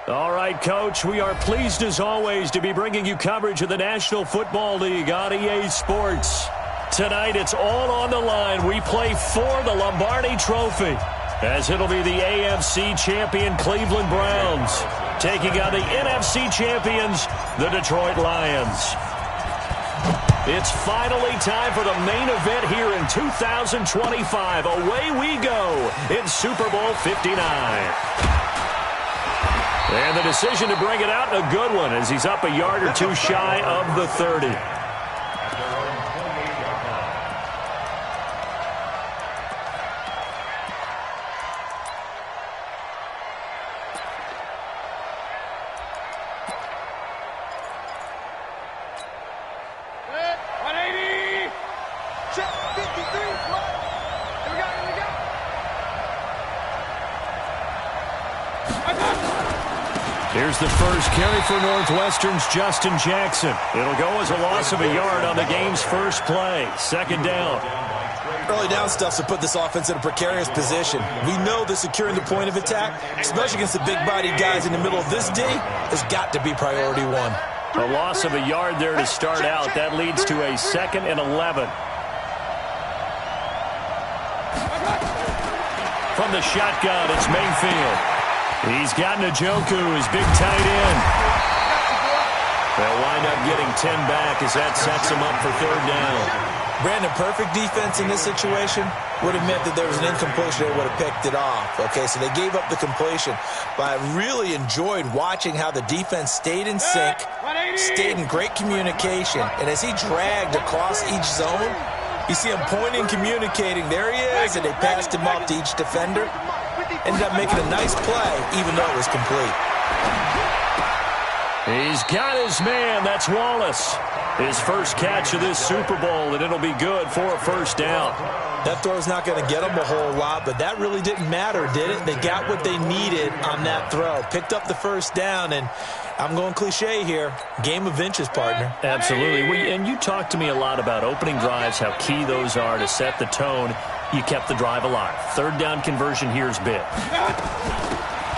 All right, Coach, we are pleased as always to be bringing you coverage of the National Football League on EA Sports. Tonight, it's all on the line. We play for the Lombardi Trophy, as it'll be the AFC champion Cleveland Browns taking on the NFC champions, the Detroit Lions. It's finally time for the main event here in 2025. Away we go in Super Bowl 59. And the decision to bring it out, a good one, as he's up a yard or two shy of the 30. Here's the first carry for Northwestern's Justin Jackson. It'll go as a loss of a yard on the game's first play. Second down. Early down stuff to put this offense in a precarious position. We know that securing the point of attack, especially against the big-bodied guys in the middle of this D, has got to be priority one. A loss of a yard there to start out. That leads to a 2nd and 11. From the shotgun, it's Mayfield. He's got Njoku, his big tight end. They'll wind up getting 10 back as that sets him up for 3rd down. Brandon, perfect defense in this situation would have meant that there was an incompletion. They would have picked it off. Okay, so they gave up the completion. But I really enjoyed watching how the defense stayed in sync, stayed in great communication. And as he dragged across each zone, you see him pointing, communicating. There he is, and they passed him off to each defender. Ended up making a nice play, even though it was complete. He's got his man. That's Wallace. His first catch of this Super Bowl, and it'll be good for a 1st down. That throw's not going to get them a whole lot, but that really didn't matter, did it? They got what they needed on that throw. Picked up the 1st down, and I'm going cliche here. Game of inches, partner. Absolutely. And you talked to me a lot about opening drives, how key those are to set the tone. You kept the drive alive. 3rd down conversion here's big.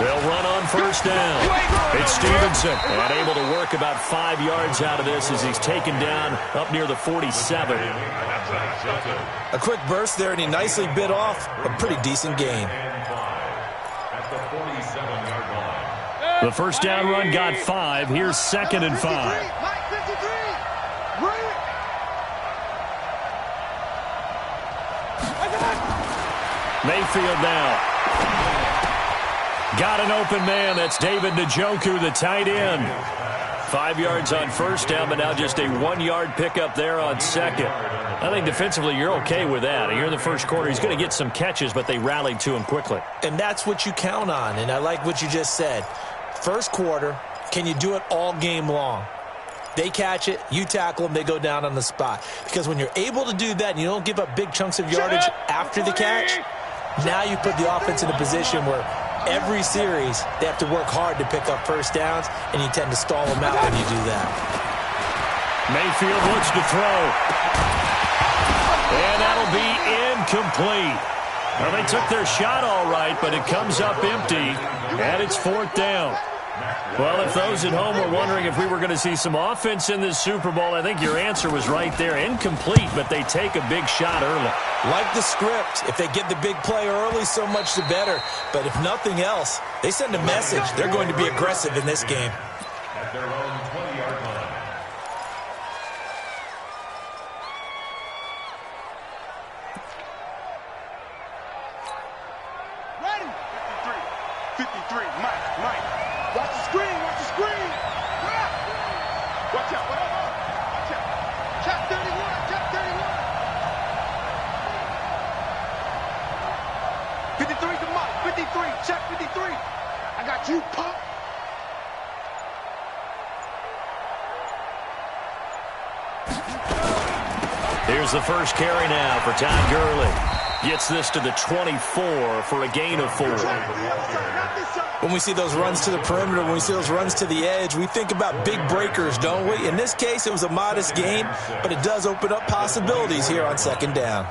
They'll run on 1st down. It's Stevenson, and able to work about 5 yards out of this as he's taken down up near the 47. A quick burst there, and he nicely bit off a pretty decent gain. The 1st down run got 5. Here's 2nd and 5. Mayfield now. Got an open man. That's David Njoku, the tight end. 5 yards on 1st down, but now just a 1-yard pickup there on 2nd. I think defensively you're okay with that. Here in the 1st quarter, he's going to get some catches, but they rallied to him quickly. And that's what you count on, and I like what you just said. 1st quarter, can you do it all game long? They catch it, you tackle them, they go down on the spot. Because when you're able to do that and you don't give up big chunks of yardage after the catch, now you put the offense in a position where every series they have to work hard to pick up 1st downs, and you tend to stall them out when you do that. Mayfield looks to throw. And that'll be incomplete. Well, they took their shot all right, but it comes up empty, and it's 4th down. Well, if those at home were wondering if we were going to see some offense in this Super Bowl, I think your answer was right there. Incomplete, but they take a big shot early. Like the script, if they get the big play early, so much the better. But if nothing else, they send a message. They're going to be aggressive in this game. At their own 20-yard line. Ready? 53, Mike. Watch the screen. Watch out. Check 31. 53 to Mike. 53. Check 53. I got you, punk. Here's the first carry now for Todd Gurley. Gets this to the 24 for a gain of 4. When we see those runs to the perimeter, when we see those runs to the edge, we think about big breakers, don't we? In this case, it was a modest gain, but it does open up possibilities here on 2nd down.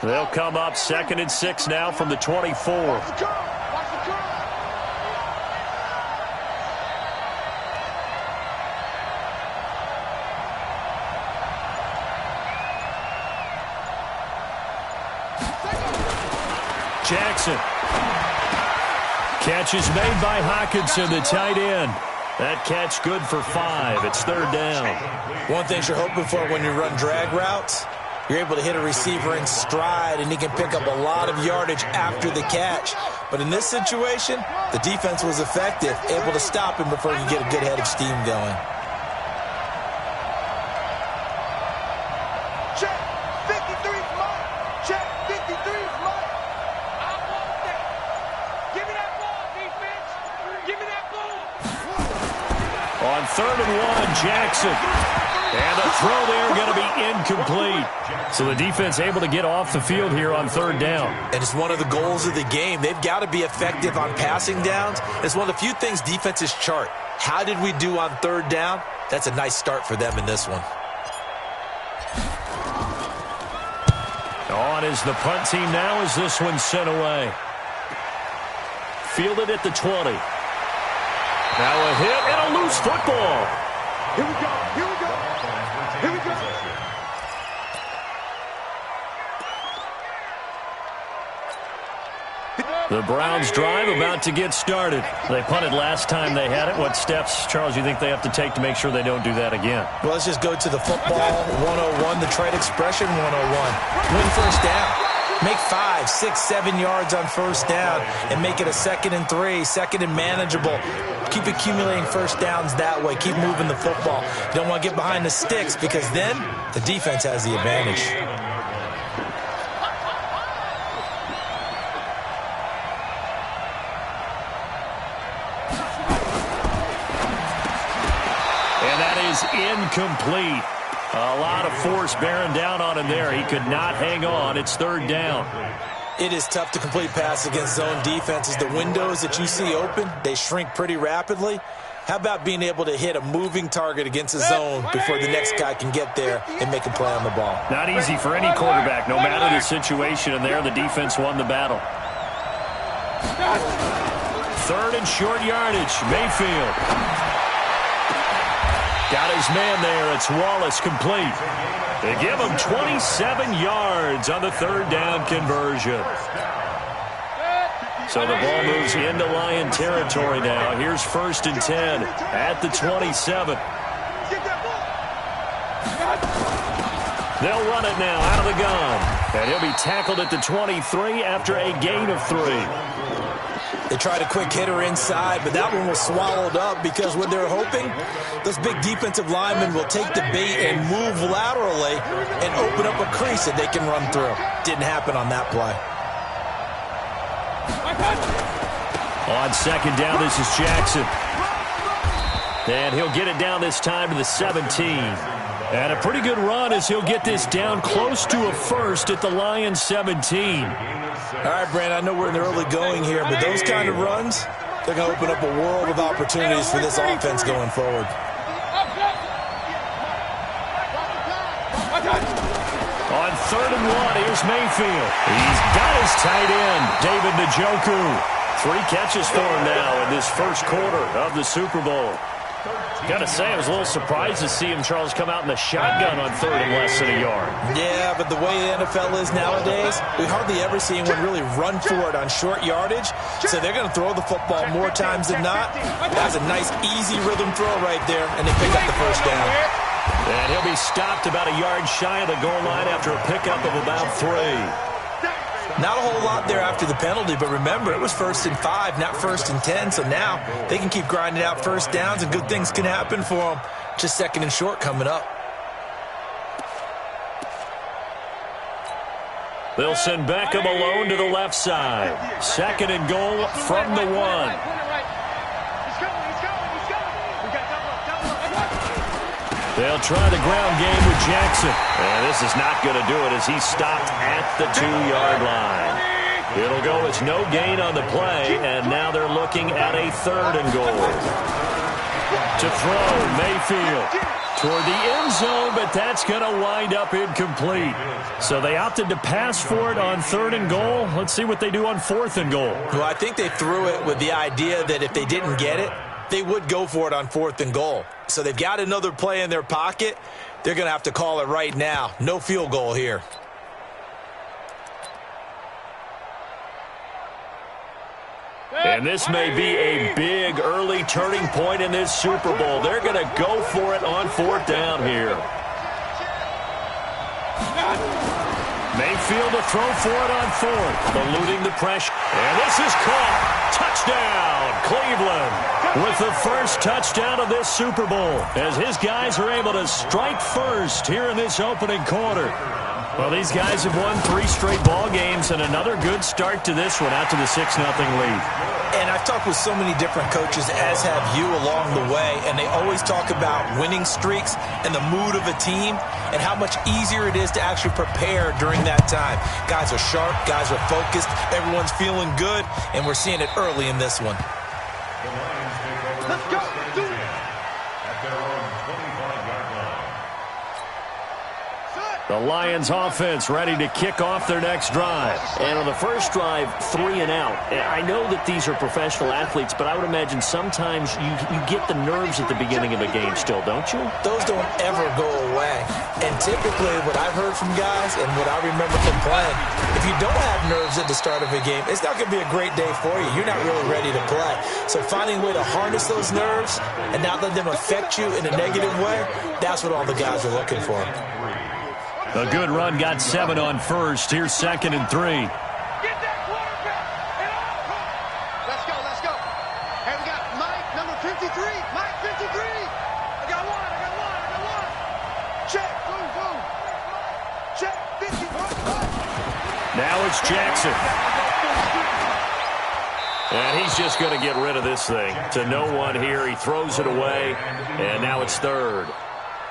They'll come up 2nd and 6 now from the 24. Jackson. Catch is made by Hawkinson, the tight end. That catch good for 5. It's 3rd down. One thing you're hoping for when you run drag routes, you're able to hit a receiver in stride, and he can pick up a lot of yardage after the catch. But in this situation, the defense was effective, able to stop him before he could get a good head of steam going. Check. 53's mine. Check. 53's mine. I want that. Give me that ball, defense. Give me that ball. On 3rd and 1, Jackson. And the throw there going to be incomplete. So the defense able to get off the field here on 3rd down. And it's one of the goals of the game. They've got to be effective on passing downs. It's one of the few things defenses chart. How did we do on 3rd down? That's a nice start for them in this one. On is the punt team now as this one's sent away. Fielded at the 20. Now a hit and a loose football. Here we go. Here we go. Here we go. The Browns drive about to get started. They punted last time they had it. What steps, Charles, you think they have to take to make sure they don't do that again? Well, let's just go to the football 101, the trade expression 101. Win 1st down. Make 5, 6, 7 yards on 1st down and make it a 2nd and 3, 2nd and manageable. Keep accumulating 1st downs that way. Keep moving the football. You don't want to get behind the sticks because then the defense has the advantage. And that is incomplete. A lot of force bearing down on him there. He could not hang on. It's 3rd down. It is tough to complete pass against zone defenses. The windows that you see open, they shrink pretty rapidly. How about being able to hit a moving target against a zone before the next guy can get there and make a play on the ball? Not easy for any quarterback. No matter the situation in there, the defense won the battle. 3rd and short yardage. Mayfield. Got his man there. It's Wallace complete. They give him 27 yards on the 3rd down conversion. So the ball moves into Lion territory now. Here's 1st and 10 at the 27. They'll run it now out of the gun. And he'll be tackled at the 23 after a gain of 3. They tried a quick hitter inside, but that one was swallowed up because what they're hoping, those big defensive linemen will take the bait and move laterally and open up a crease that they can run through. Didn't happen on that play. On 2nd down, this is Jackson. And he'll get it down this time to the 17. And a pretty good run as he'll get this down close to a 1st at the Lions 17. All right, Brand, I know we're in the early going here, but those kind of runs, they're going to open up a world of opportunities for this offense going forward. On 3rd and 1, here's Mayfield. He's got his tight end, David Njoku. 3 catches for him now in this 1st quarter of the Super Bowl. Got to say, I was a little surprised to see him, Charles, come out in the shotgun on 3rd and less than a yard. Yeah, but the way the NFL is nowadays, we hardly ever see anyone really run for it on short yardage. So they're going to throw the football more times than not. That's a nice, easy rhythm throw right there, and they pick up the 1st down. And he'll be stopped about a yard shy of the goal line after a pickup of about 3. Not a whole lot there after the penalty, but remember, it was 1st and 5, not 1st and 10. So now they can keep grinding out 1st downs, and good things can happen for them. Just 2nd and short coming up. They'll send Beckham alone to the left side. 2nd and goal from the 1. They'll try the ground game with Jackson. And this is not going to do it as he's stopped at the 2-yard line. It'll go as no gain on the play, and now they're looking at a 3rd and goal. To throw, Mayfield toward the end zone, but that's going to wind up incomplete. So they opted to pass for it on 3rd and goal. Let's see what they do on 4th and goal. Well, I think they threw it with the idea that if they didn't get it, they would go for it on 4th and goal. So they've got another play in their pocket. They're going to have to call it right now. No field goal here. And this may be a big early turning point in this Super Bowl. They're going to go for it on 4th down here. Mayfield to throw for it on 4th, eluding the pressure. And this is caught. Touchdown, Cleveland, with the first touchdown of this Super Bowl, as his guys are able to strike first here in this opening quarter. Well, these guys have won 3 straight ball games, and another good start to this one out to the 6-0 lead. And I've talked with so many different coaches, as have you, along the way, and they always talk about winning streaks and the mood of a team and how much easier it is to actually prepare during that time. Guys are sharp, guys are focused, everyone's feeling good, and we're seeing it early in this one. Let's go. Do it. At their own 25-yard line. The Lions offense ready to kick off their next drive. And on the first drive, 3 and out. I know that these are professional athletes, but I would imagine sometimes you get the nerves at the beginning of a game still, don't you? Those don't ever go away. And typically what I've heard from guys and what I remember from playing, if you don't have nerves at the start of a game, it's not going to be a great day for you. You're not really ready to play. So finding a way to harness those nerves and not let them affect you in a negative way, that's what all the guys are looking for. A good run got 7 on first. Here's 2nd and 3. Get that quarterback. And all. Let's go. Let's go. Hey, we got Mike, number 53. Mike, 53. I got one. Check. Boom. Check. 51. Now it's Jackson. And he's just going to get rid of this thing. To no one here. He throws it away. And now it's 3rd.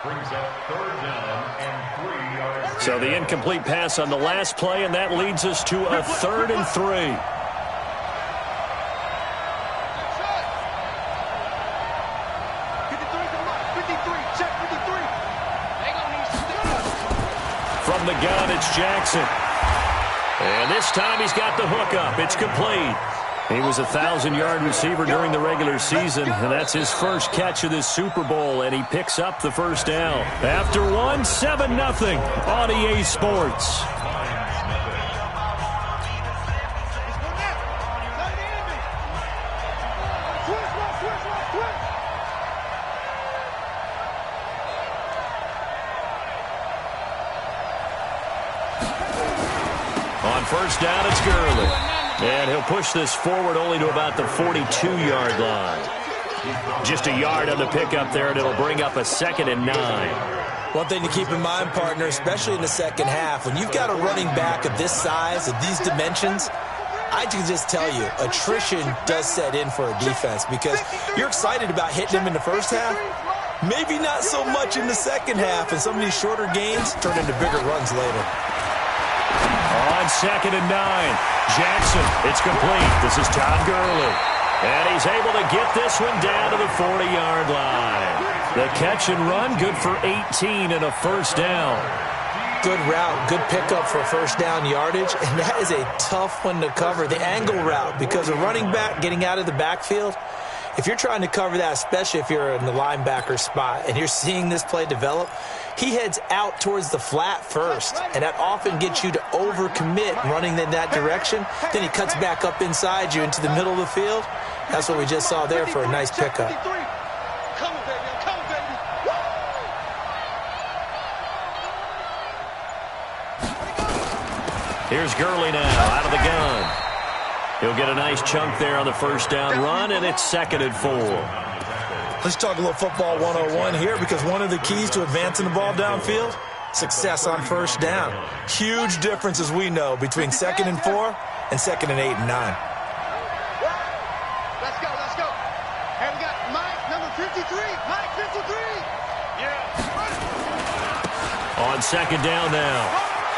Brings up 3rd down and 3 yards. So the incomplete pass on the last play, and that leads us to a 3rd and 3. From the gun, it's Jackson. And this time he's got the hook up. It's complete. He was a 1,000-yard receiver during the regular season, and that's his first catch of this Super Bowl, and he picks up the first down. After 1, 7-0 on EA Sports. On first down, it's Gurley. And he'll push this forward only to about the 42-yard line. Just a yard on the pickup there, and it'll bring up a 2nd and 9. One thing to keep in mind, partner, especially in the second half, when you've got a running back of this size, of these dimensions, I can just tell you, attrition does set in for a defense because you're excited about hitting him in the first half. Maybe not so much in the second half, and some of these shorter gains turn into bigger runs later. On 2nd and 9, Jackson, it's complete. This is Todd Gurley. And he's able to get this one down to the 40-yard line. The catch and run, good for 18 and a first down. Good route, good pickup for first down yardage, and that is a tough one to cover, the angle route, because a running back getting out of the backfield, if you're trying to cover that, especially if you're in the linebacker spot and you're seeing this play develop, he heads out towards the flat first, and that often gets you to overcommit running in that direction. Then he cuts back up inside you into the middle of the field. That's what we just saw there for a nice pickup. Here's Gurley now out of the gun. He'll get a nice chunk there on the first down run, and it's 2nd and 4. Let's talk a little football 101 here, because one of the keys to advancing the ball downfield, success on first down. Huge difference, as we know, between 2nd and 4 and 2nd and 8 and 9. Let's go. And we got Mike, number 53. Mike, 53. Yeah. On 2nd down now.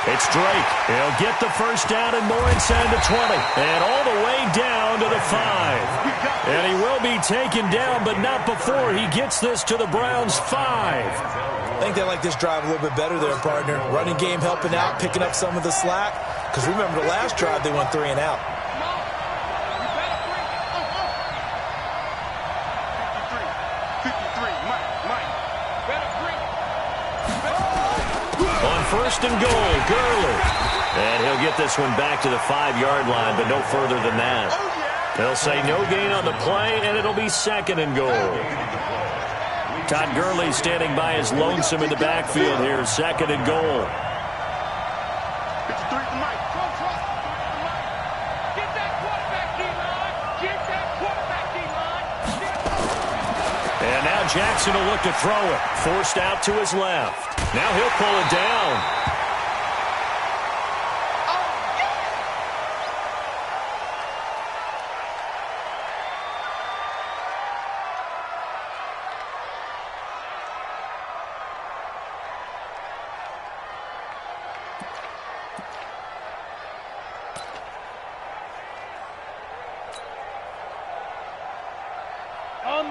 It's Drake. He'll get the first down and more inside the 20. And all the way down to the 5. And he will be taken down, but not before he gets this to the Browns' 5. I think they like this drive a little bit better there, partner. Running game helping out, picking up some of the slack. Because remember, the last drive they went 3 and out. On first and goal, Gurley. And he'll get this one back to the 5-yard line, but no further than that. They'll say no gain on the play, and it'll be second and goal. Todd Gurley standing by his lonesome in the backfield here, second and goal. And now Jackson will look to throw it. Forced out to his left. Now he'll pull it down.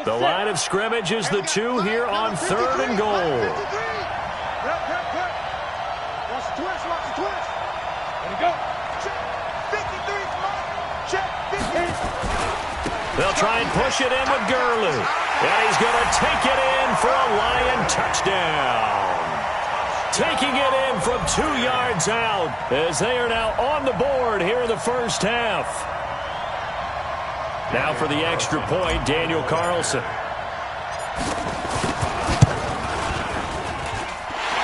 The line of scrimmage is the 2 here on third and goal. Watch the twist, watch the twist. Let it go. Check. 53, check. 50. They'll try and push it in with Gurley. And he's going to take it in for a Lion touchdown. Taking it in from 2 yards out as they are now on the board here in the first half. Now for the extra point, Daniel Carlson.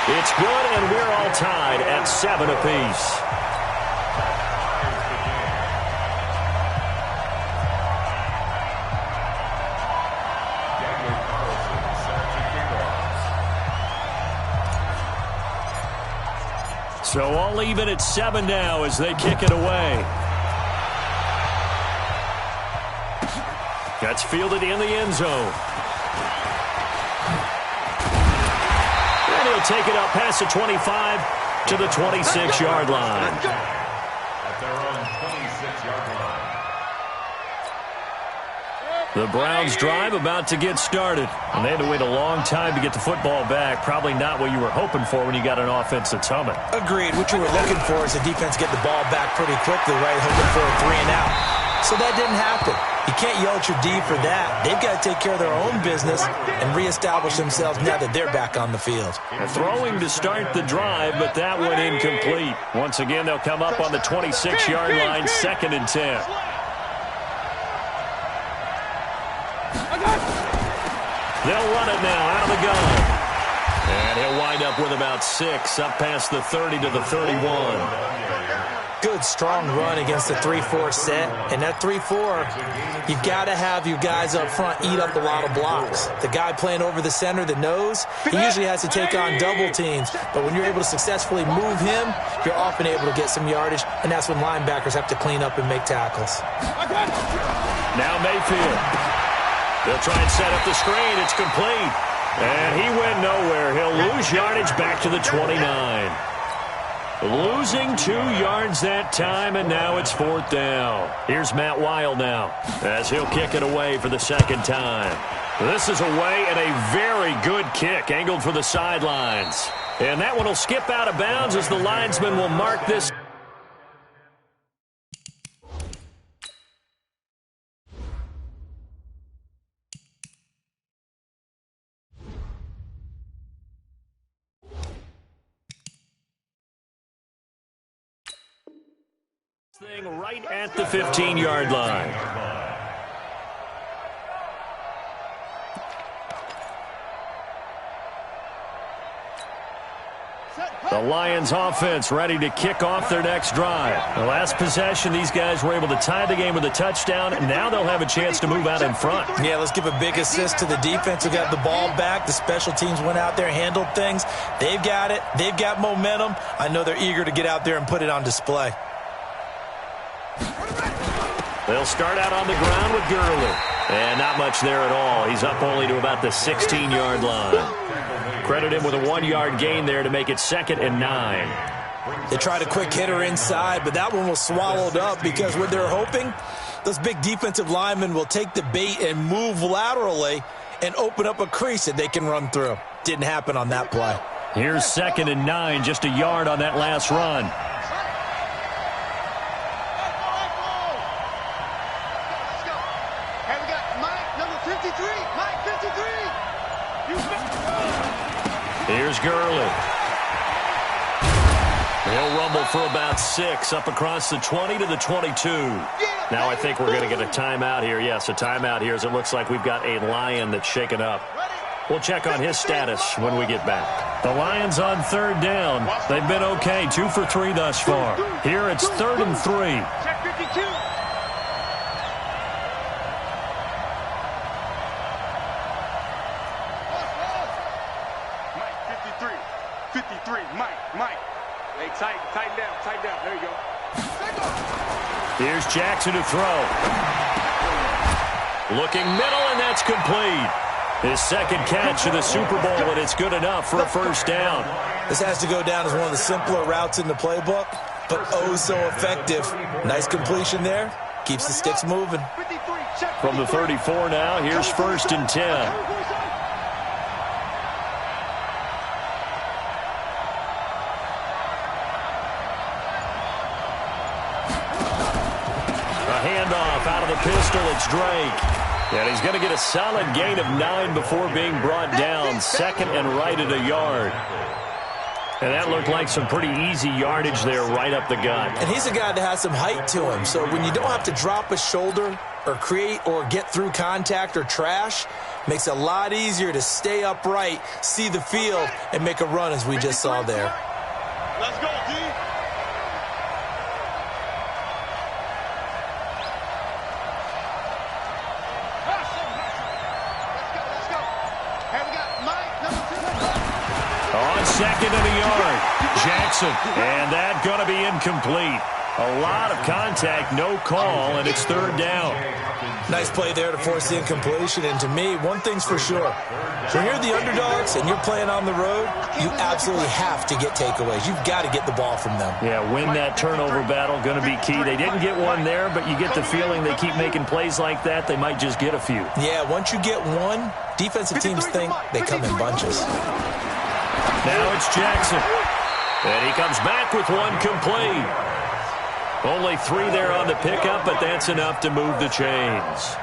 It's good, and we're all tied at 7 apiece. So all even at 7 now as they kick it away. That's fielded in the end zone. And he'll take it up past the 25 to the 26-yard line. At their own 26-yard line. The Browns drive about to get started. And they had to wait a long time to get the football back. Probably not what you were hoping for when you got an offense that's humming. Agreed. What you were looking for is the defense get the ball back pretty quickly, right? Hoping for a 3 and out. So that didn't happen. You can't yell at your D for that. They've got to take care of their own business and reestablish themselves now that they're back on the field. Throwing to start the drive, but that one incomplete. Once again, they'll come up on the 26-yard line, 2nd and 10. They'll run it now out of the gun. And he'll wind up with about 6, up past the 30 to the 31. Good, strong run against the 3-4 set. And that 3-4, you've got to have your guys up front eat up a lot of blocks. The guy playing over the center, the nose, he usually has to take on double teams. But when you're able to successfully move him, you're often able to get some yardage. And that's when linebackers have to clean up and make tackles. Now Mayfield. They'll try and set up the screen. It's complete. And he went nowhere. He'll lose yardage back to the 29. Losing 2 yards that time, and now it's 4th down. Here's Matt Weil now as he'll kick it away for the 2nd time. This is away and a very good kick, angled for the sidelines. And that one will skip out of bounds as the linesman will mark this. Thing right at the 15-yard line. The Lions offense ready to kick off their next drive. The last possession, these guys were able to tie the game with a touchdown, and now they'll have a chance to move out in front. Yeah, let's give a big assist to the defense who got the ball back. The special teams went out there, handled things. They've got it. They've got momentum. I know they're eager to get out there and put it on display. They'll start out on the ground with Gurley. And not much there at all. He's up only to about the 16-yard line. Credit him with a 1-yard gain there to make it 2nd and 9. They tried a quick hitter inside, but that one was swallowed up because what they're hoping, those big defensive linemen will take the bait and move laterally and open up a crease that they can run through. Didn't happen on that play. Here's 2nd and 9, just a yard on that last run. And we got Mike, number 53. Mike, 53. Here's Gurley. He'll rumble for about 6 up across the 20 to the 22. Now I think we're going to get a timeout here. Yes, a timeout here as it looks like we've got a Lion that's shaken up. We'll check on his status when we get back. The Lions on 3rd down. They've been okay, 2 for 3 thus far. Here it's 3rd and 3. Check 52. Mike, 53. Mike. Hey, tighten down. There you go. Here's Jackson to throw. Looking middle, and that's complete. His 2nd catch of the Super Bowl, and it's good enough for a 1st down. This has to go down as one of the simpler routes in the playbook, but oh so effective. Nice completion there. Keeps the sticks moving. From the 34 now, here's 1st and 10. Handoff out of the pistol. It's Drake. And he's going to get a solid gain of 9 before being brought down. 2nd and right at a yard. And that looked like some pretty easy yardage there right up the gut. And he's a guy that has some height to him. So when you don't have to drop a shoulder or create or get through contact or trash, makes it a lot easier to stay upright, see the field, and make a run as we just saw there. Let's go, D. On 2nd and a yard, Jackson, and that going to be incomplete. A lot of contact, no call, and it's 3rd down. Nice play there to force the incompletion, and to me, one thing's for sure. When you're the underdogs and you're playing on the road, you absolutely have to get takeaways. You've got to get the ball from them. Yeah, win that turnover battle, going to be key. They didn't get one there, but you get the feeling they keep making plays like that, they might just get a few. Yeah, once you get one, defensive teams think they come in bunches. Now it's Jackson. And he comes back with one complete. Only 3 there on the pickup, but that's enough to move the chains.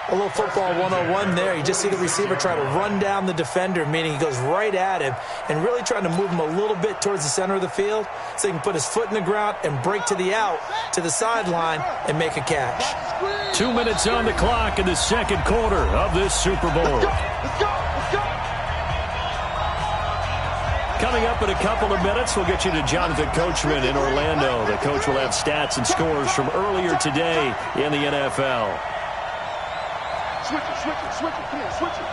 A little football 101 there. You just see the receiver try to run down the defender, meaning he goes right at him and really trying to move him a little bit towards the center of the field so he can put his foot in the ground and break to the out, to the sideline, and make a catch. 2 minutes on the clock in the 2nd quarter of this Super Bowl. Let's go. Coming up in a couple of minutes, we'll get you to Jonathan Coachman in Orlando. The coach will have stats and scores from earlier today in the NFL. Switch it. Come on, switch it.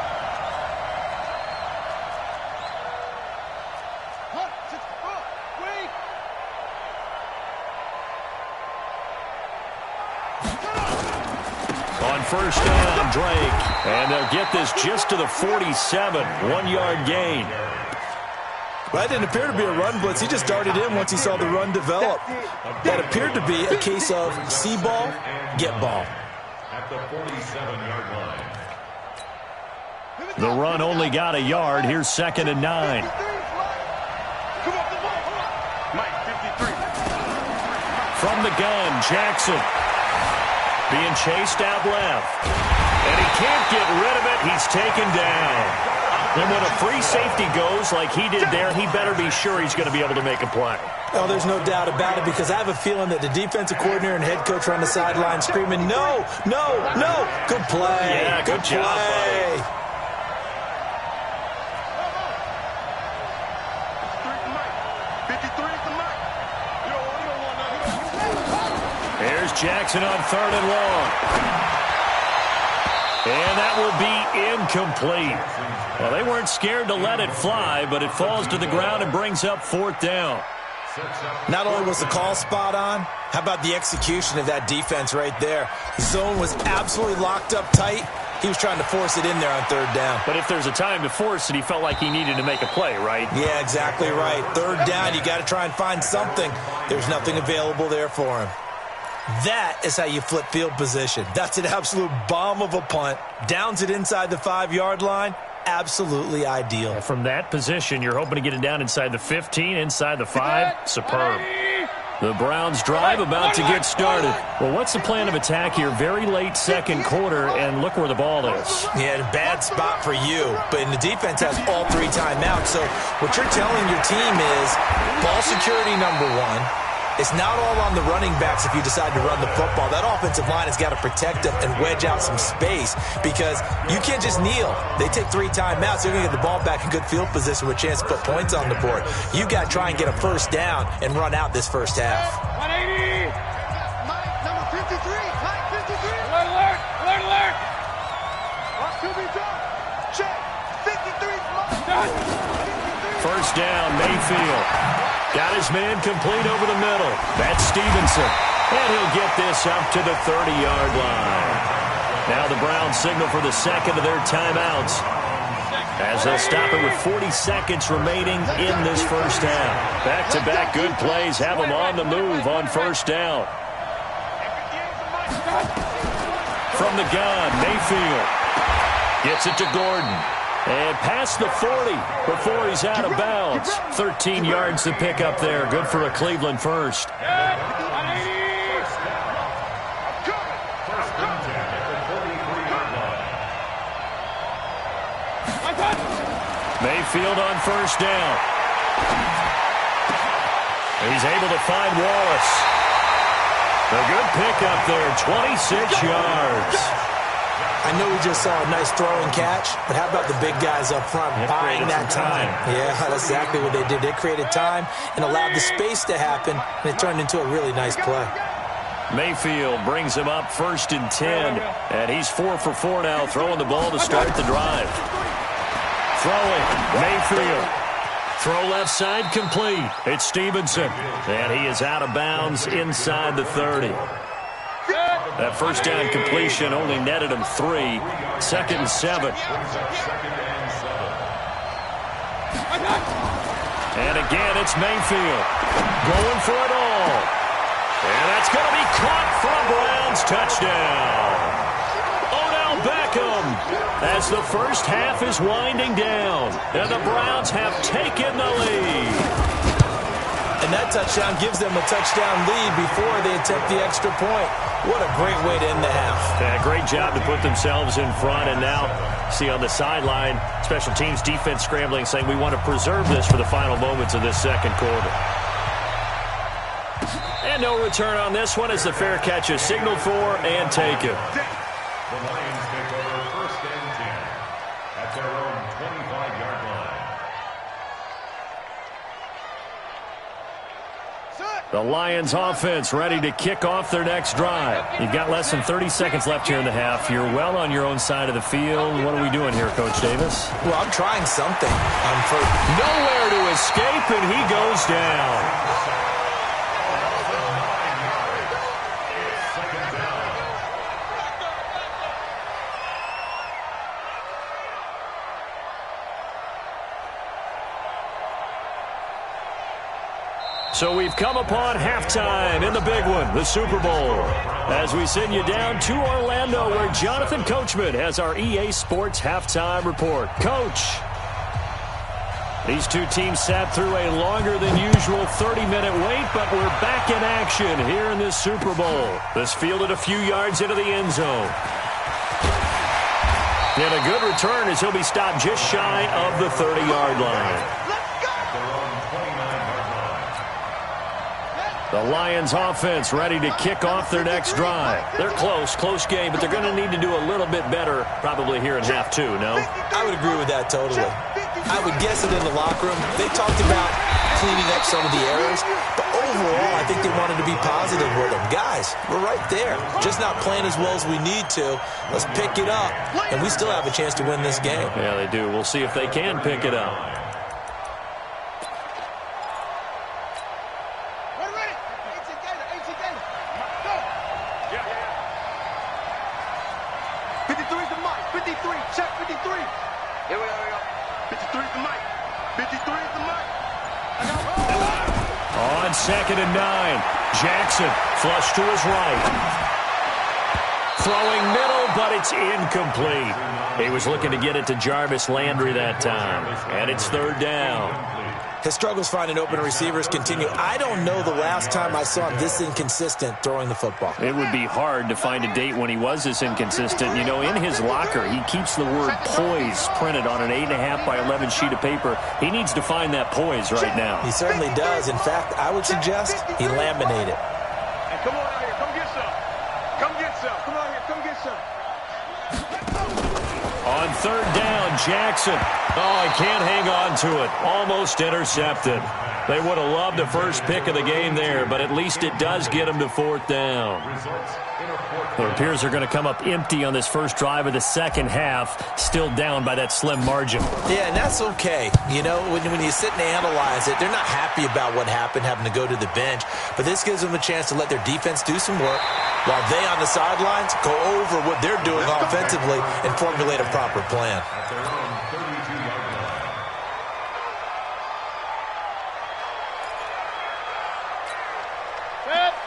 On 1st down, Drake. And they'll get this just to the 47. 1-yard gain. That didn't appear to be a run blitz. He just darted in once he saw the run develop. That appeared to be a case of see ball, get ball. At the 47-yard line. The run only got a yard. Here's 2nd and 9. Mike, 53. From the gun, Jackson. Being chased out left. And he can't get rid of it. He's taken down. And when a free safety goes like he did there, he better be sure he's going to be able to make a play. Oh, there's no doubt about it, because I have a feeling that the defensive coordinator and head coach are on the sideline screaming, no. Good play. Yeah, good job, buddy. Here's Jackson on 3rd and long. And that will be incomplete. Well, they weren't scared to let it fly, but it falls to the ground and brings up 4th down. Not only was the call spot on, how about the execution of that defense right there? The zone was absolutely locked up tight, He was trying to force it in there on third down. But if there's a time to force it, he felt like he needed to make a play, right? Yeah, exactly right. Third down, you got to try and find something. There's nothing available there for him. That is how you flip field position. That's an absolute bomb of a punt. Downs it inside the 5-yard line. Absolutely ideal. From that position, you're hoping to get it down inside the 15, inside the 5. Superb. The Browns drive about to get started. Well, what's the plan of attack here? Very late second quarter, and look where the ball is. Yeah, a bad spot for you. But the defense has all 3 timeouts. So what you're telling your team is ball security number 1. It's not all on the running backs if you decide to run the football. That offensive line has got to protect them and wedge out some space because you can't just kneel. They take 3 timeouts. They're going to get the ball back in good field position with a chance to put points on the board. You've got to try and get a first down and run out this first half. 180. Mike, number 53. Mike, 53. Alert, alert, alert. What to be done? Check. 53. First down, Mayfield. Got his man complete over the middle. That's Stevenson. And he'll get this up to the 30-yard line. Now the Browns signal for the second of their timeouts, as they'll stop it with 40 seconds remaining in this first half. Back-to-back good plays have them on the move on first down. From the gun, Mayfield gets it to Gordon. And past the 40 before he's out of bounds. 13 yards to pick up there. Good for a Cleveland first. Mayfield on first down. He's able to find Wallace. A good pickup there, 26 yards. I know we just saw a nice throw and catch, but how about the big guys up front buying that time? Yeah, that's exactly what they did. They created time and allowed the space to happen, and it turned into a really nice play. Mayfield brings him up first and 10, and he's 4 for 4 now, throwing the ball to start the drive. Throwing, Mayfield. Throw left side complete. It's Stevenson, and he is out of bounds inside the 30. That first down completion only netted him 3. Second and 7. And again, it's Mayfield going for it all. And that's going to be caught for a Browns touchdown. Odell Beckham, as the first half is winding down, and the Browns have taken the lead. And that touchdown gives them a touchdown lead before they attempt the extra point. What a great way to end the half. Yeah, great job to put themselves in front. And now, see on the sideline, special teams defense scrambling, saying we want to preserve this for the final moments of this second quarter. And no return on this one as the fair catch is signaled for and taken. The Lions take over first and 10 at their own 25-yard line. The Lions offense ready to kick off their next drive. You've got less than 30 seconds left here in the half. You're well on your own side of the field. What are we doing here, Coach Davis? Well, I'm trying something. Nowhere to escape, and he goes down. So we've come upon halftime in the big one, the Super Bowl, as we send you down to Orlando, where Jonathan Coachman has our EA Sports halftime report. Coach, these two teams sat through a longer than usual 30-minute wait, but we're back in action here in this Super Bowl. This fielded a few yards into the end zone. And a good return as he'll be stopped just shy of the 30-yard line. The Lions offense ready to kick off their next drive. They're close game, but they're going to need to do a little bit better probably here in half two, no? I would agree with that totally. I would guess it in the locker room. They talked about cleaning up some of the errors, but overall, I think they wanted to be positive with them. Guys, we're right there. Just not playing as well as we need to. Let's pick it up, and we still have a chance to win this game. Yeah, they do. We'll see if they can pick it up. 53 to Mike. 53 to Mike. On 2nd and 9, Jackson flush to his right. Throwing middle, but it's incomplete. He was looking to get it to Jarvis Landry that time. And it's 3rd down. His struggles finding open receivers continue. I don't know the last time I saw him this inconsistent throwing the football. It would be hard to find a date when he was this inconsistent. You know, in his locker, he keeps the word poise printed on an 8.5 by 11 sheet of paper. He needs to find that poise right now. He certainly does. In fact, I would suggest he laminate it. Hey, come on out here. Come get some. Come get some. Come on here. Come get some. On 3rd down, Jackson. Oh, he can't hang on to it. Almost intercepted. They would have loved a first pick of the game there, but at least it does get him to 4th down. It appears they're going to come up empty on this first drive of the second half, still down by that slim margin. Yeah, and that's okay. You know, when you sit and analyze it, they're not happy about what happened, having to go to the bench, but this gives them a chance to let their defense do some work while they on the sidelines go over what they're doing offensively and formulate a proper plan.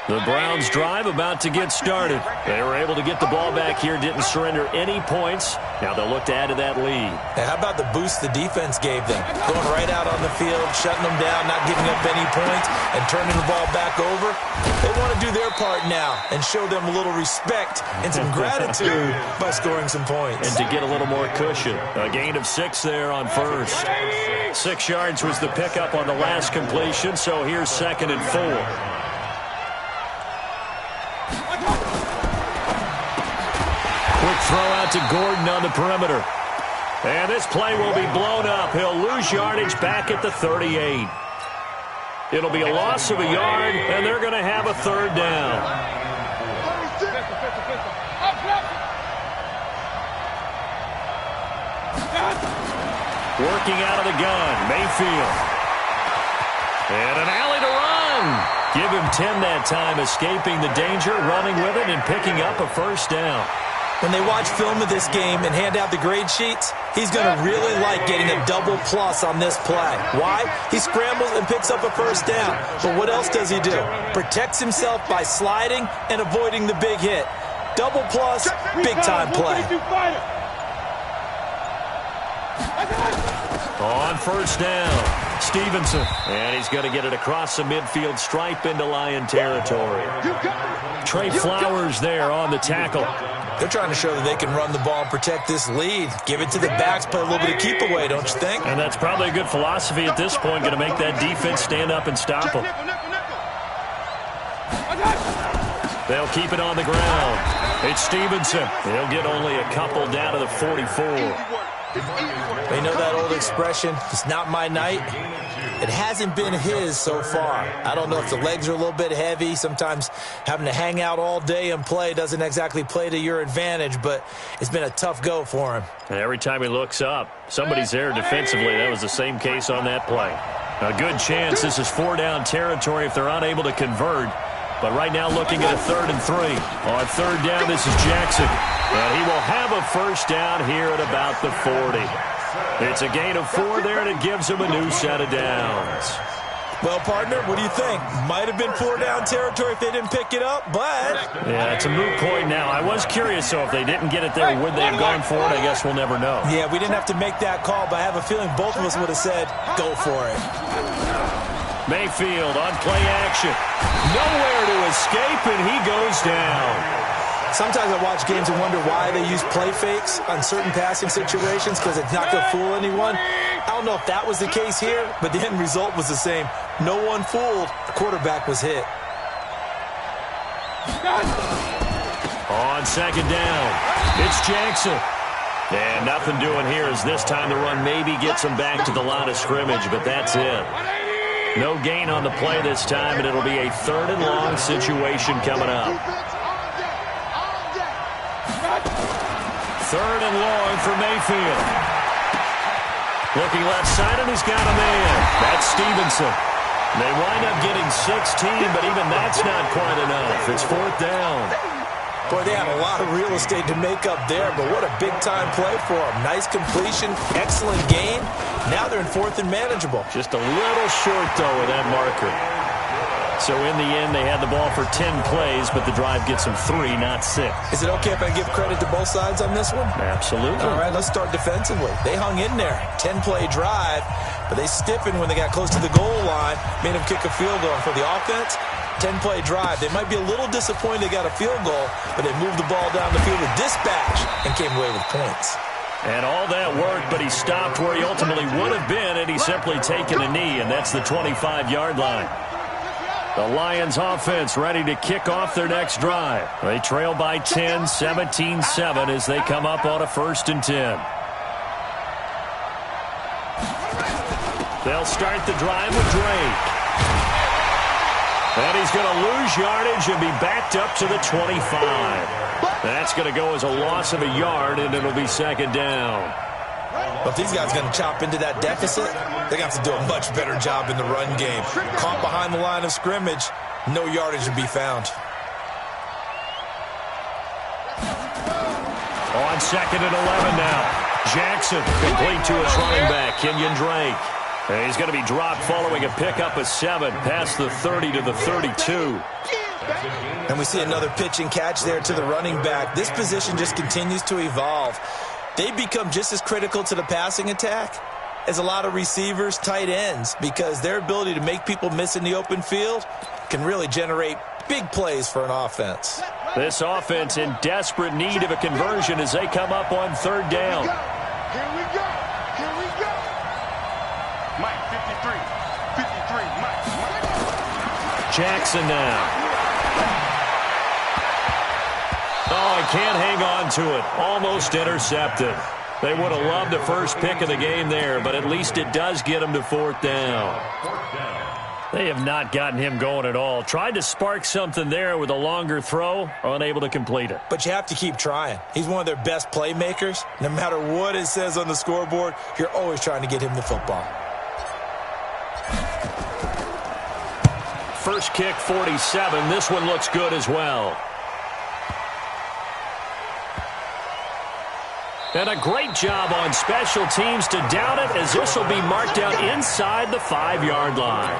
The Browns' drive about to get started. They were able to get the ball back here, didn't surrender any points. Now they'll look to add to that lead. And how about the boost the defense gave them? Going right out on the field, shutting them down, not giving up any points, and turning the ball back over. They want to do their part now and show them a little respect and some gratitude by scoring some points. And to get a little more cushion. A gain of 6 there on first. 6 yards was the pickup on the last completion, so here's 2nd and 4. Quick throw out to Gordon on the perimeter. And this play will be blown up. He'll lose yardage back at the 38. It'll be a loss of a yard, and they're going to have a 3rd down. Working out of the gun, Mayfield. And an alley to run. Give him 10 that time, escaping the danger, running with it, and picking up a 1st down. When they watch film of this game and hand out the grade sheets, he's going to really like getting a double plus on this play. Why? He scrambles and picks up a 1st down. But what else does he do? Protects himself by sliding and avoiding the big hit. Double plus, big-time play. On 1st down, Stevenson. And he's going to get it across the midfield stripe into Lion territory. Trey Flowers there on the tackle. They're trying to show that they can run the ball and protect this lead. Give it to the backs, play a little bit of keep away, don't you think? And that's probably a good philosophy at this point, going to make that defense stand up and stop them. They'll keep it on the ground. It's Stevenson. He'll get only a couple down to the 44. They know that old expression, it's not my night. It hasn't been his so far. I don't know if the legs are a little bit heavy. Sometimes having to hang out all day and play doesn't exactly play to your advantage, but it's been a tough go for him. And every time he looks up, somebody's there defensively. That was the same case on that play. A good chance this is 4 down territory if they're unable to convert. But right now looking at a 3rd and 3. On 3rd down, this is Jackson. And he will have a 1st down here at about the 40. It's a gain of 4 there, and it gives him a new set of downs. Well, partner, what do you think? Might have been 4 down territory if they didn't pick it up, but... Yeah, it's a moot point now. I was curious, so if they didn't get it there, would they have gone for it? I guess we'll never know. Yeah, we didn't have to make that call, but I have a feeling both of us would have said, go for it. Mayfield on play action. Nowhere to escape, and he goes down. Sometimes I watch games and wonder why they use play fakes on certain passing situations because it's not going to fool anyone. I don't know if that was the case here, but the end result was the same. No one fooled. The quarterback was hit. On 2nd down, it's Jackson. And nothing doing here as this time the run maybe gets him back to the line of scrimmage, but that's it. No gain on the play this time, and it'll be a 3rd and long situation coming up. 3rd and long for Mayfield. Looking left side, and he's got a man. That's Stevenson. They wind up getting 16, but even that's not quite enough. It's 4th down. Boy, they had a lot of real estate to make up there, but what a big-time play for them. Nice completion, excellent gain. Now and 4th and manageable. Just a little short, though, with that marker. So in the end, they had the ball for 10 plays, but the drive gets them 3, not 6. Is it okay if I give credit to both sides on this one? Absolutely. All right, let's start defensively. They hung in there. 10-play drive, but they stiffened when they got close to the goal line, made them kick a field goal. For the offense, 10-play drive. They might be a little disappointed they got a field goal, but they moved the ball down the field with dispatch and came away with points. And all that worked, but he stopped where he ultimately would have been, and he's simply taken a knee, and that's the 25-yard line. The Lions offense ready to kick off their next drive. They trail by 10, 17-7 as they come up on a 1st and 10. They'll start the drive with Drake. And he's going to lose yardage and be backed up to the 25. That's going to go as a loss of a yard, and it'll be 2nd down. But if these guys are going to chop into that deficit, they're going to have to do a much better job in the run game. Caught behind the line of scrimmage, no yardage to be found. On 2nd and 11 now. Jackson complete to his running back, Kenyon Drake. And he's going to be dropped following a pickup of 7 past the 30 to the 32. And we see another pitch and catch there to the running back. This position just continues to evolve. They become just as critical to the passing attack as a lot of receivers, tight ends, because their ability to make people miss in the open field can really generate big plays for an offense. This offense in desperate need of a conversion as they come up on 3rd down. Here we go. Here we go. Mike, 53. 53, Mike. Jackson now. Oh, he can't hang on to it. Almost intercepted. They would have loved the first pick of the game there, but at least it does get them to 4th down. They have not gotten him going at all. Tried to spark something there with a longer throw, unable to complete it. But you have to keep trying. He's one of their best playmakers. No matter what it says on the scoreboard, you're always trying to get him the football. First kick, 47. This one looks good as well. And a great job on special teams to down it, as this will be marked down inside the 5-yard line.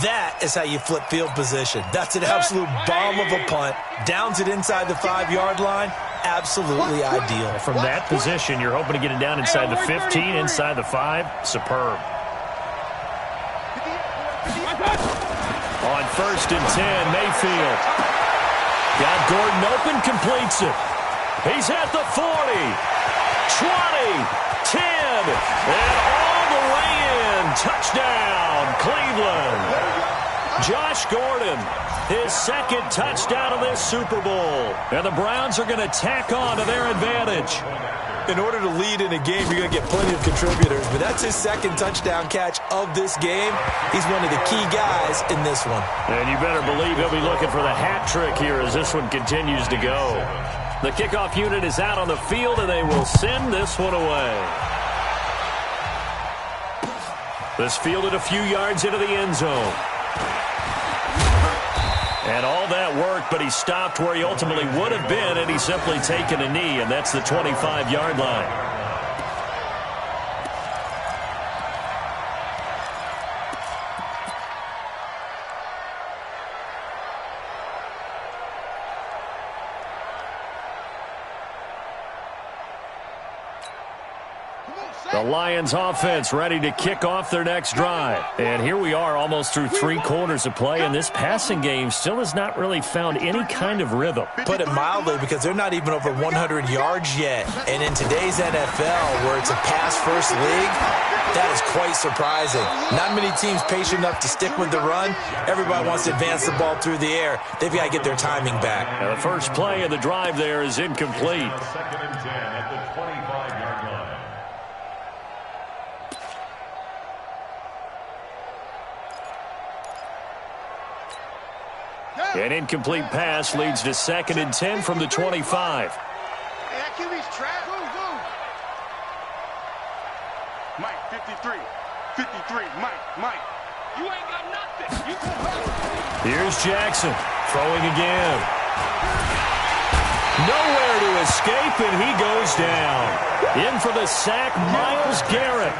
That is how you flip field position. That's an absolute bomb of a punt. Downs it inside the 5-yard line. Absolutely ideal. From that position, you're hoping to get it down inside the 15, inside the 5. Superb. On 1st and 10, Mayfield. Got Gordon open, completes it. He's at the 40, 20, 10, and all the way in. Touchdown, Cleveland. Josh Gordon, his 2nd touchdown of this Super Bowl. And the Browns are going to tack on to their advantage. In order to lead in a game, you're going to get plenty of contributors, but that's his 2nd touchdown catch of this game. He's one of the key guys in this one. And you better believe he'll be looking for the hat trick here as this one continues to go. The kickoff unit is out on the field, and they will send this one away. This fielded a few yards into the end zone. And all that worked, but he stopped where he ultimately would have been, and he's simply taken a knee, and that's the 25-yard line. The Lions offense ready to kick off their next drive. And here we are almost through 3 quarters of play, and this passing game still has not really found any kind of rhythm. Put it mildly, because they're not even over 100 yards yet. And in today's NFL, where it's a pass-first league, that is quite surprising. Not many teams patient enough to stick with the run. Everybody wants to advance the ball through the air. They've got to get their timing back. Now the first play of the drive there is incomplete. 2nd and 10 at the 25-yard line. An incomplete pass leads to 2nd and 10 from the 25. Hey, that QB's trapped. Mike, 53. 53, Mike. You ain't got nothing. Here's Jackson throwing again. Nowhere to escape, and he goes down. In for the sack, Myles Garrett.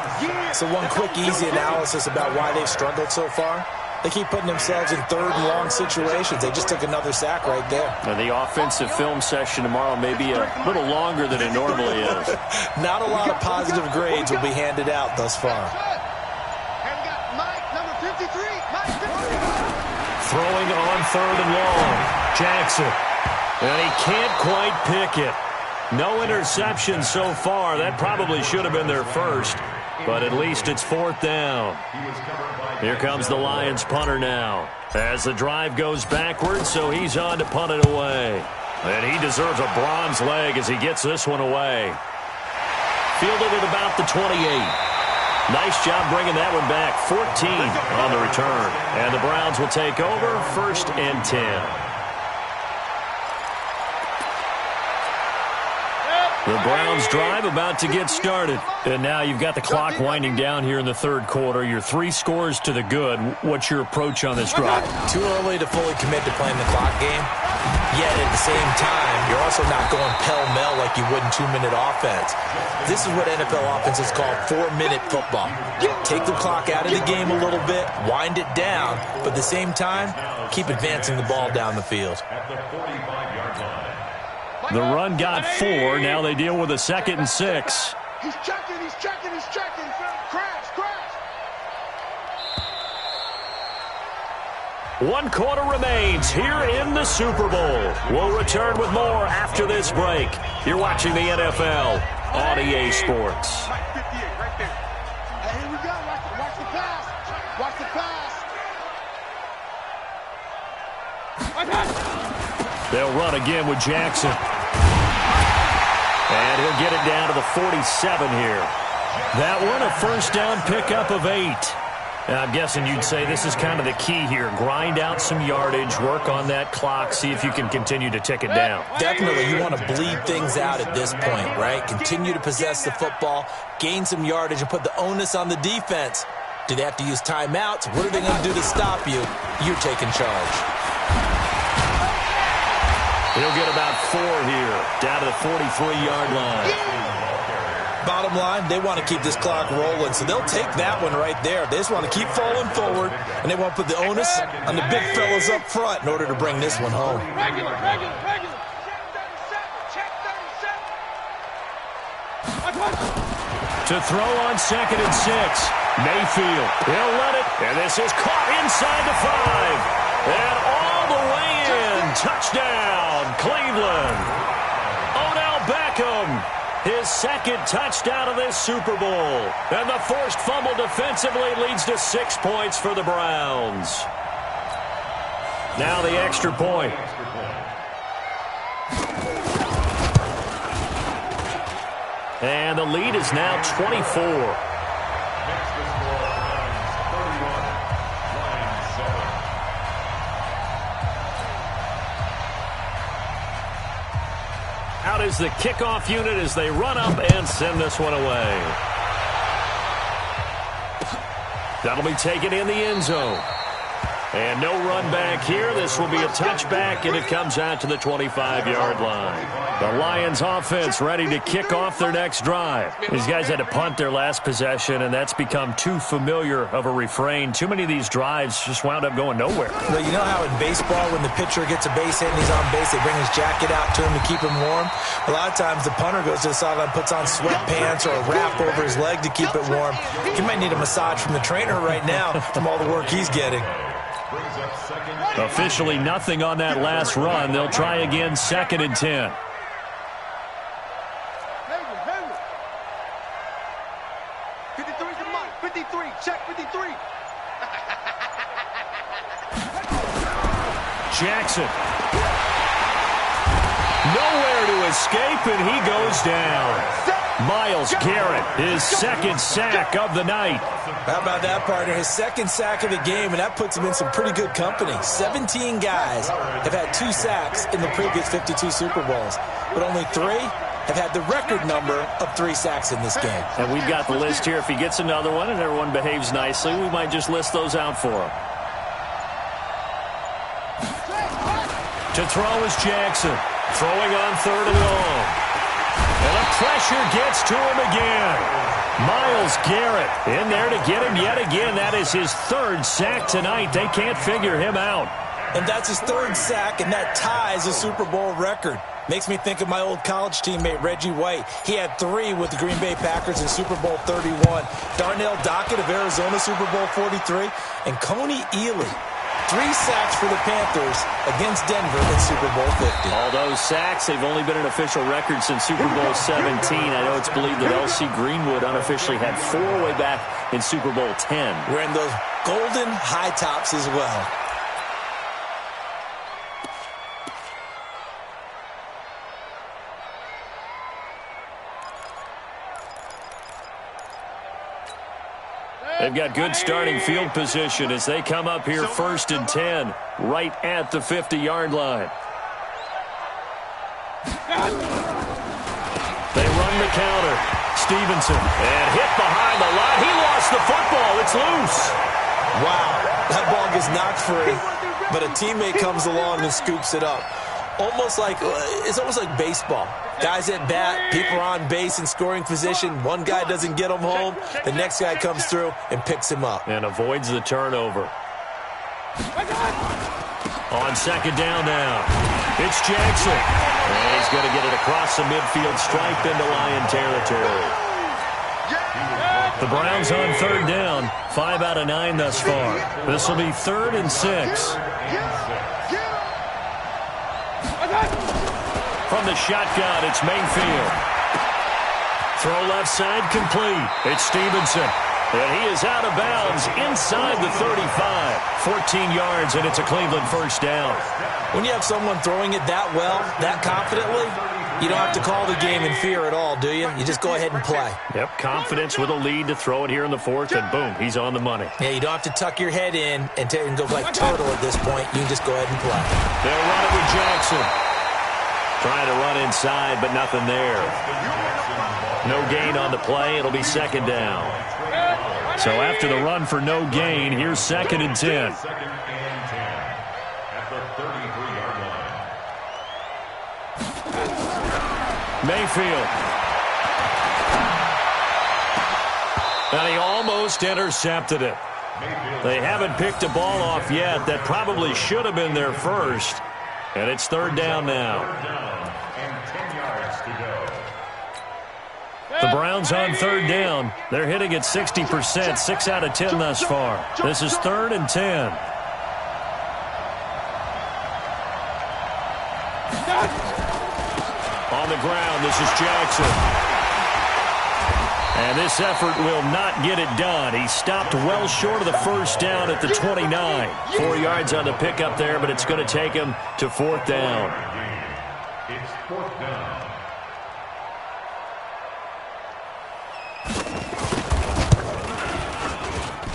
So one quick, easy analysis about why they've struggled so far. They keep putting themselves in third and long situations. They just took another sack right there. And the offensive film session tomorrow may be a little longer than it normally is. Not a lot of positive grades will be handed out thus far. And we got Mike, number 53. Mike, 53. Throwing on third and long. Jackson. And he can't quite pick it. No interception so far. That probably should have been their first. But at least it's fourth down. Here comes the Lions punter now. As the drive goes backwards, so he's on to punt it away. And he deserves a bronze leg as he gets this one away. Fielded at about the 28. Nice job bringing that one back. 14 on the return. And the Browns will take over, 1st and 10. The Browns drive about to get started. And now you've got the clock winding down here in the third quarter. You're 3 scores to the good. What's your approach on this drive? Too early to fully commit to playing the clock game. Yet at the same time, you're also not going pell-mell like you would in 2-minute offense. This is what NFL offenses call 4-minute football. Take the clock out of the game a little bit, wind it down, but at the same time, keep advancing the ball down the field. The run got 4. Now they deal with a 2nd and 6. He's checking, he's checking, he's checking. Crash, crash. 1 quarter remains here in the Super Bowl. We'll return with more after this break. You're watching the NFL on EA Sports. Mike 58, right there. Hey, here we go. Watch the pass. Watch the pass. They'll run again with Jackson. And he'll get it down to the 47 here. That one, a first down pickup of 8. And I'm guessing you'd say this is kind of the key here. Grind out some yardage, work on that clock, see if you can continue to tick it down. Definitely, you want to bleed things out at this point, right? Continue to possess the football, gain some yardage, and put the onus on the defense. Do they have to use timeouts? What are they going to do to stop you? You're taking charge. He'll get about 4 here, down to the 43-yard line. Bottom line, they want to keep this clock rolling, so they'll take that one right there. They just want to keep falling forward, and they want to put the onus on the big fellas up front in order to bring this one home. Regular. Check 37. To throw on 2nd and 6. Mayfield. He'll let it, and this is caught inside the 5. And all the way in. Touchdown, Cleveland. Odell Beckham, his 2nd touchdown of this Super Bowl. And the forced fumble defensively leads to 6 points for the Browns. Now the extra point. And the lead is now 24. Out is the kickoff unit as they run up and send this one away. That'll be taken in the end zone. And no run back here. This will be a touchback, and it comes out to the 25-yard line. The Lions offense ready to kick off their next drive. These guys had to punt their last possession, and that's become too familiar of a refrain. Too many of these drives just wound up going nowhere. Well, you know how in baseball, when the pitcher gets a base hit and he's on base, they bring his jacket out to him to keep him warm? A lot of times the punter goes to the sideline, puts on sweatpants or a wrap over his leg to keep it warm. He might need a massage from the trainer right now from all the work he's getting. Officially nothing on that last run. They'll try again, 2nd and 10. 53 to Mike. 53. Check 53. Jackson. Nowhere to escape, and he goes down. Myles Garrett, his 2nd sack of the night. How about that, partner? His 2nd sack of the game, and that puts him in some pretty good company. 17 guys have had 2 sacks in the previous 52 Super Bowls, but only 3 have had the record number of 3 sacks in this game. And we've got the list here. If he gets another one and everyone behaves nicely, we might just list those out for him. To throw is Jackson. Throwing on 3rd and long. And a pressure gets to him again. Myles Garrett in there to get him yet again. That is his third sack tonight. They can't figure him out. And that's his third sack, and that ties a Super Bowl record. Makes me think of my old college teammate, Reggie White. He had 3 with the Green Bay Packers in Super Bowl 31. Darnell Dockett of Arizona, Super Bowl 43. And Coney Ealy, 3 sacks for the Panthers against Denver in Super Bowl 50. All those sacks, they've only been an official record since Super Bowl 17. I know it's believed that L.C. Greenwood unofficially had 4 way back in Super Bowl 10. Wearing those golden high tops as well. They've got good starting field position as they come up here 1st and 10, right at the 50-yard line. They run the counter. Stevenson, and hit behind the line. He lost the football. It's loose. Wow, that ball gets knocked free, but a teammate comes along and scoops it up. It's almost like baseball. Guys at bat, people are on base in scoring position. One guy doesn't get him home. The next guy comes through and picks him up. And avoids the turnover. On 2nd down now, it's Jackson. And he's going to get it across the midfield stripe into Lion territory. The Browns on 3rd down, 5 out of 9 thus far. This will be 3rd and 6. From the shotgun, it's Mayfield. Throw left side complete. It's Stevenson. And he is out of bounds inside the 35. 14 yards, and it's a Cleveland 1st down. When you have someone throwing it that well, that confidently, you don't have to call the game in fear at all, do you? You just go ahead and play. Yep, confidence with a lead to throw it here in the 4th, and boom, he's on the money. Yeah, you don't have to tuck your head in and go like turtle at this point. You can just go ahead and play. They'll run it with Jackson. Trying to run inside, but nothing there. No gain on the play. It'll be 2nd down. So after the run for no gain, here's 2nd and 10. At the 33-yard line. Mayfield. And he almost intercepted it. They haven't picked a ball off yet. That probably should have been their first. And it's 3rd down now. And 10 yards to go. The Browns on 3rd down. They're hitting at 60%, 6 out of 10 thus far. This is 3rd and 10. On the ground, this is Jackson. And this effort will not get it done. He stopped well short of the 1st down at the 29. 4 yards on the pickup there, but it's going to take him to 4th down. It's 4th down.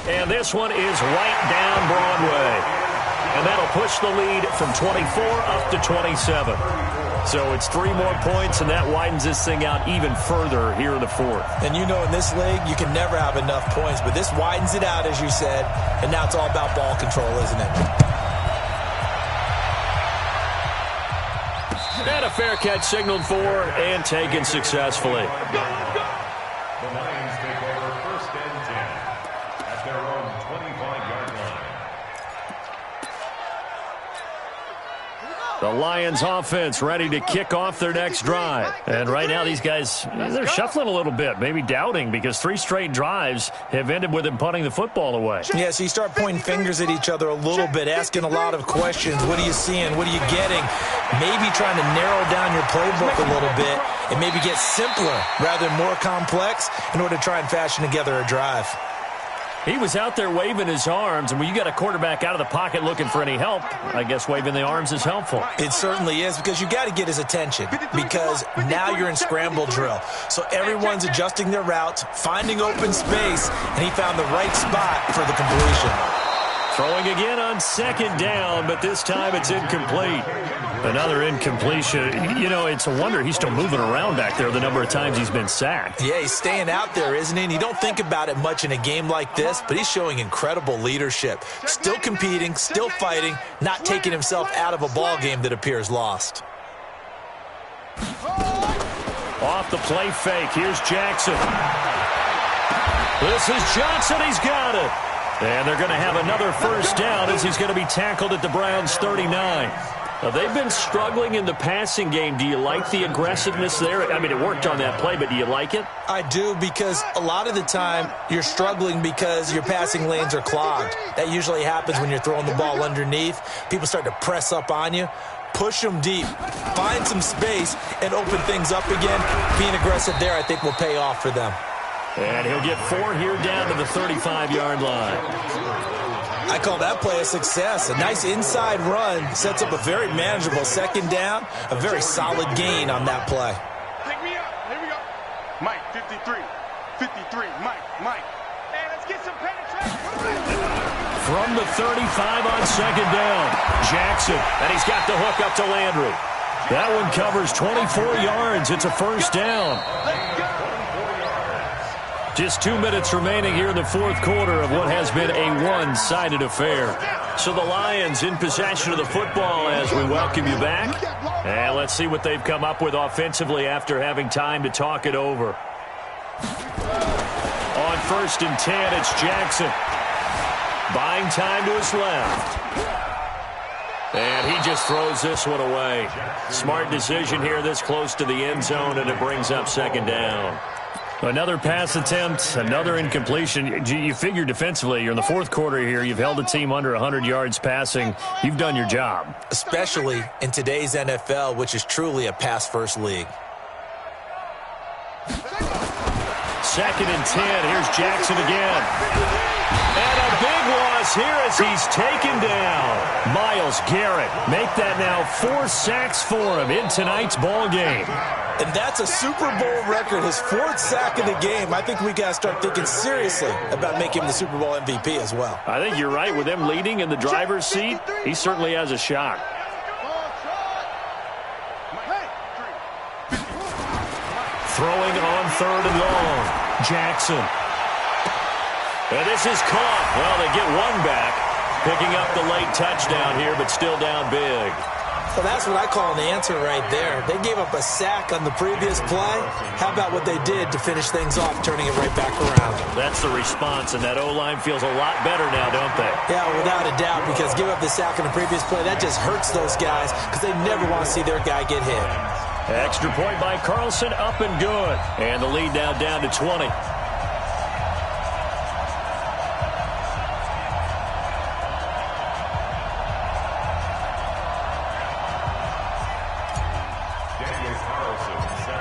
And this one is right down Broadway. And that'll push the lead from 24 up to 27. So it's 3 more points, and that widens this thing out even further here in the 4th. And you know in this league, you can never have enough points, but this widens it out, as you said, and now it's all about ball control, isn't it? And a fair catch signaled for and taken successfully. The Lions take over 1st and 10 at their own 25-yard line. The Lions offense ready to kick off their next drive. And right now these guys, they're shuffling a little bit, maybe doubting, because 3 straight drives have ended with them punting the football away. Yeah, so you start pointing fingers at each other a little bit, asking a lot of questions. What are you seeing? What are you getting? Maybe trying to narrow down your playbook a little bit and maybe get simpler rather than more complex in order to try and fashion together a drive. He was out there waving his arms, and when you got a quarterback out of the pocket looking for any help, I guess waving the arms is helpful. It certainly is, because you got to get his attention, because now you're in scramble drill. So everyone's adjusting their routes, finding open space, and he found the right spot for the completion. Throwing again on 2nd down, but this time it's incomplete. Another incompletion. You know, it's a wonder he's still moving around back there the number of times he's been sacked. Yeah, he's staying out there, isn't he? And you don't think about it much in a game like this, but he's showing incredible leadership. Still competing, still fighting, not taking himself out of a ball game that appears lost. Off the play fake. Here's Jackson. This is Johnson. He's got it. And they're going to have another first down as he's going to be tackled at the Browns' 39. They've been struggling in the passing game. Do you like the aggressiveness there? I mean, it worked on that play, but do you like it? I do, because a lot of the time you're struggling because your passing lanes are clogged. That usually happens when you're throwing the ball underneath. People start to press up on you. Push them deep. Find some space and open things up again. Being aggressive there, I think, will pay off for them. And he'll get 4 here down to the 35-yard line. I call that play a success. A nice inside run sets up a very manageable second down, a very solid gain on that play. Pick me up. Here we go. Mike, 53. 53. Mike. Hey, let's get some penetration. From the 35 on second down, Jackson. And he's got the hook up to Landry. That one covers 24 yards. It's a first down. Just 2 minutes remaining here in the fourth quarter of what has been a one-sided affair. So the Lions in possession of the football as we welcome you back. And let's see what they've come up with offensively after having time to talk it over. On 1st and 10, it's Jackson. Buying time to his left. And he just throws this one away. Smart decision here this close to the end zone, and it brings up second down. Another pass attempt, another incompletion. You figure defensively, you're in the fourth quarter here. You've held a team under 100 yards passing. You've done your job. Especially in today's NFL, which is truly a pass-first league. 2nd and 10. Here's Jackson again. And a big loss here as he's taken down. Myles Garrett make that now 4 sacks for him in tonight's ball game. And that's a Super Bowl record, his 4th sack of the game. I think we got to start thinking seriously about making him the Super Bowl MVP as well. I think you're right. With him leading in the driver's seat, he certainly has a shot. Throwing on 3rd and long. Jackson. And this is caught. Well, they get one back. Picking up the late touchdown here, but still down big. Well, that's what I call an answer right there. They gave up a sack on the previous play. How about what they did to finish things off, turning it right back around? That's the response, and that O-line feels a lot better now, don't they? Yeah, without a doubt, because give up the sack on the previous play, that just hurts those guys because they never want to see their guy get hit. Extra point by Carlson, up and good. And the lead now down to 20.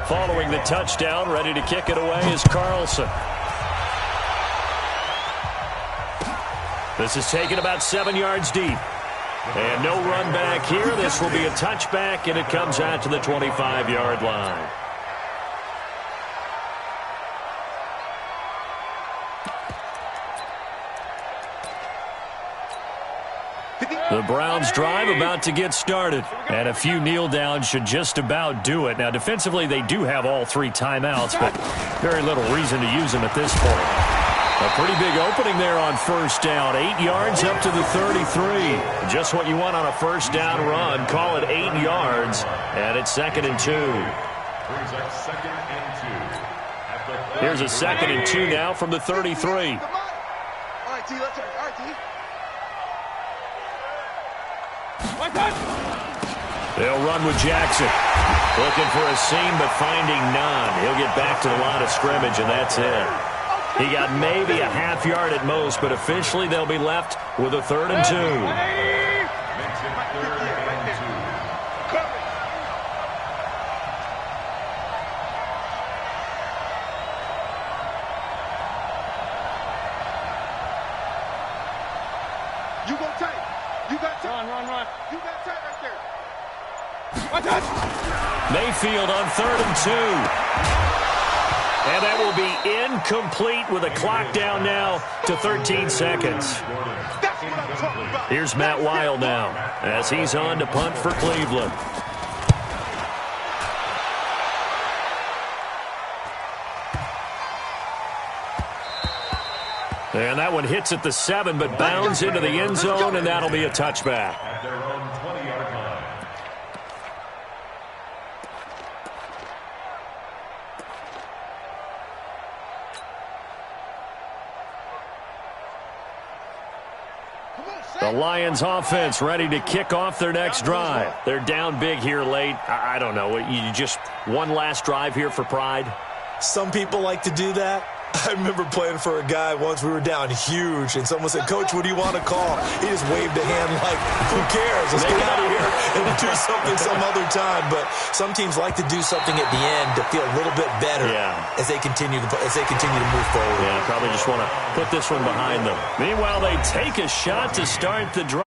Following the touchdown, ready to kick it away is Carlson. This is taken about 7 yards deep. And no run back here. This will be a touchback, and it comes out to the 25-yard line. The Browns drive about to get started, and a few kneel downs should just about do it. Now, defensively, they do have all 3 timeouts, but very little reason to use them at this point. A pretty big opening there on first down. 8 yards up to the 33. Just what you want on a first down run. Call it 8 yards, and it's 2nd and 2. Here's a 2nd and 2 now from the 33. All right, T, let's go. All right, T. They'll run with Jackson. Looking for a seam, but finding none. He'll get back to the line of scrimmage, and that's it. He got maybe a half yard at most, but officially they'll be left with a 3rd and 2. You go tight. You got tight. Run. You got tight right there. Mayfield on 3rd and 2. And that will be incomplete with a clock down now to 13 seconds. Here's Matt Weil now as he's on to punt for Cleveland. And that one hits at the 7, but bounds into the end zone, and that'll be a touchback. At their own 20-yard line. The Lions offense ready to kick off their next drive. They're down big here late. I don't know. You just one last drive here for pride? Some people like to do that. I remember playing for a guy once. We were down huge, and someone said, "Coach, what do you want to call?" He just waved a hand like, "Who cares? Let's get out of here and do something some other time." But some teams like to do something at the end to feel a little bit better as they continue to move forward. Yeah, probably just want to put this one behind them. Meanwhile, they take a shot to start the drive.